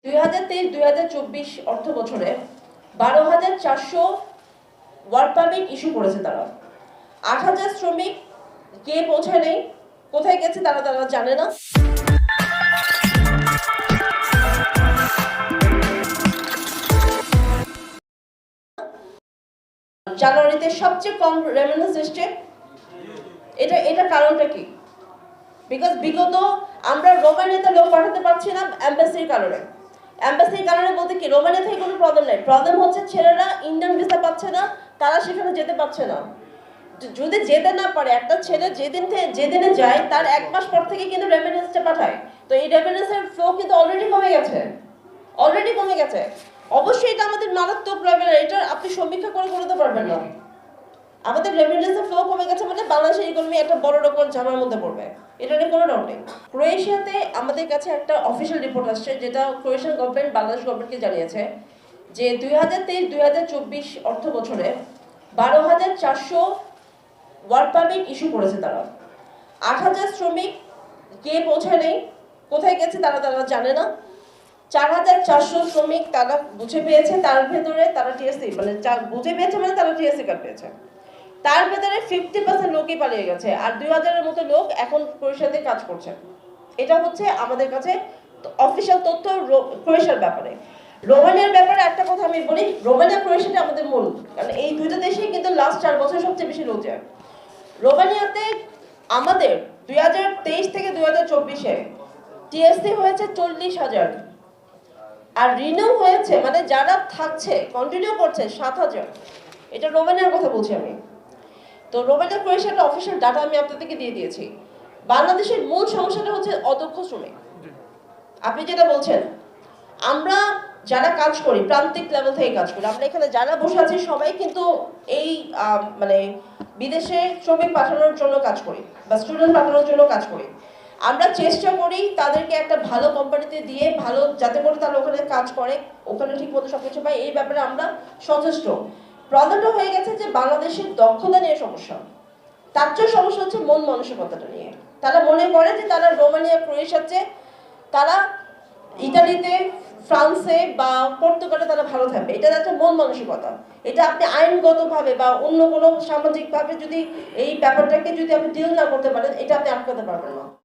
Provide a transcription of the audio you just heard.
2023-2024 অর্থ বছরে 12,400 work permit issue করেছে তারা। 8,000 শ্রমিক কে পৌঁছায় নেই, কোথায় গেছে তারা জানে না। জানুয়ারিতে সবচেয়ে কম রেমিটেন্স এসছে। এটা কারণটা কি? বিকজ বিগত আমরা রোমানিয়াতে লোক পাঠাতে পারছি না এমবাসির কারণে। এমবাসির কারণে বলতে কি, রোমানিয়া থেকে কোনো প্রবলেম নেই, প্রবলেম হচ্ছে ছেলেরা ইন্ডিয়ান ভিসা পাচ্ছে না, তারা সেখানে যেতে পারছে না। যদি যেতে না পারে, একটা ছেলে যেদিনে যায় তার 1 মাস পর থেকে কিন্তু রেমিটেন্সটা পাঠায়। তো এই রেমিটেন্সের ফ্লো কিন্তু অলরেডি কমে গেছে। অবশ্যই এটা আমাদের মারাত্মক লেভেলের, এটা আপনি সমীক্ষা করে করতে পারবেন না। আমাদের রেমিটেন্সের ফ্লো কমে গেছে মানে বাংলাদেশের ইকোনমি একটা বড় রকম ঝামেলার মধ্যে পড়বে, এটা নিয়ে কোনো ডাউট নেই। ক্রোয়েশিয়াতে আমাদের কাছে একটা অফিসিয়াল রিপোর্ট আসছে, যেটা ক্রোয়েশিয়ান গভর্নমেন্ট বাংলাদেশ গভর্নমেন্টকে জানিয়েছে যে 2023-2024 অর্থ বছরে 12,400 ওয়ার্ক পারমিট ইস্যু করেছে তারা। 8,000 শ্রমিক কে পৌঁছায় নেই, কোথায় গেছে তারা জানে না। 4,400 শ্রমিক তারা বুঝে পেয়েছে, তার ভেতরে তারা টিএসসি মানে বুঝে পেয়েছে মানে তারা টিএসসি কার্ড পেয়েছে। তার ভেতরে 50% লোকই পালিয়ে গেছে, আর 2,000-এর মতো লোক এখন ক্রোয়েশিয়াতে কাজ করছে। এটা হচ্ছে আমাদের কাছে অফিসিয়াল তথ্য ক্রোয়েশিয়ার ব্যাপারে। রোমানিয়ার ব্যাপারে একটা কথা আমি বলি, রোমানিয়া ক্রোয়েশিয়াটা আমাদের মূল, কারণ এই দুইটা দেশেই কিন্তু লাস্ট 4 বছর সবচেয়ে বেশি লোক যায়। রোমানিয়াতে আমাদের 2023 থেকে 2024-এ টিএসসি হয়েছে 40,000, আর রিনিউ হয়েছে মানে যারা থাকছে কন্টিনিউ করছে 7,000। এটা রোমানিয়ার কথা বলছি আমি। তো রোমানিয়া ক্রোয়েশিয়ার অফিসিয়াল ডাটা আমি আপনাদেরকে দিয়ে দিয়েছি। বাংলাদেশের মূল সমস্যাটা হচ্ছে অদক্ষ শ্রমিক। আপনি যেটা বলছেন, আমরা যারা কাজ করি প্রান্তিক লেভেল থেকে কাজ করি, আমরা এখানে যারা বসে আছি সবাই কিন্তু এই মানে বিদেশে শ্রমিক পাঠানোর জন্য কাজ করি বা স্টুডেন্ট পাঠানোর জন্য কাজ করি। আমরা চেষ্টা করি তাদেরকে একটা ভালো কোম্পানিতে দিয়ে ভালো, যাতে করে তারা ওখানে কাজ করে, ওখানে ঠিক মতো সবকিছু পায়, এই ব্যাপারে আমরা সচেষ্ট। প্রবলেমটা হয়ে গেছে যে বাংলাদেশের দক্ষতা নিয়ে সমস্যা, তার চেয়ে সমস্যা হচ্ছে মন মানসিকতাটা নিয়ে। তারা মনে করে যে তারা রোমানিয়া ক্রোয়েশিয়ার চেয়ে তারা ইতালিতে ফ্রান্সে বা পর্তুগালে তারা ভালো থাকবে, এটা একটা মন মানসিকতা। এটা আপনি আইনগতভাবে বা অন্য কোনো সামাজিকভাবে যদি এই ব্যাপারটাকে যদি আপনি ডিল না করতে পারেন, এটা আপনি আটকাতে পারবেন না।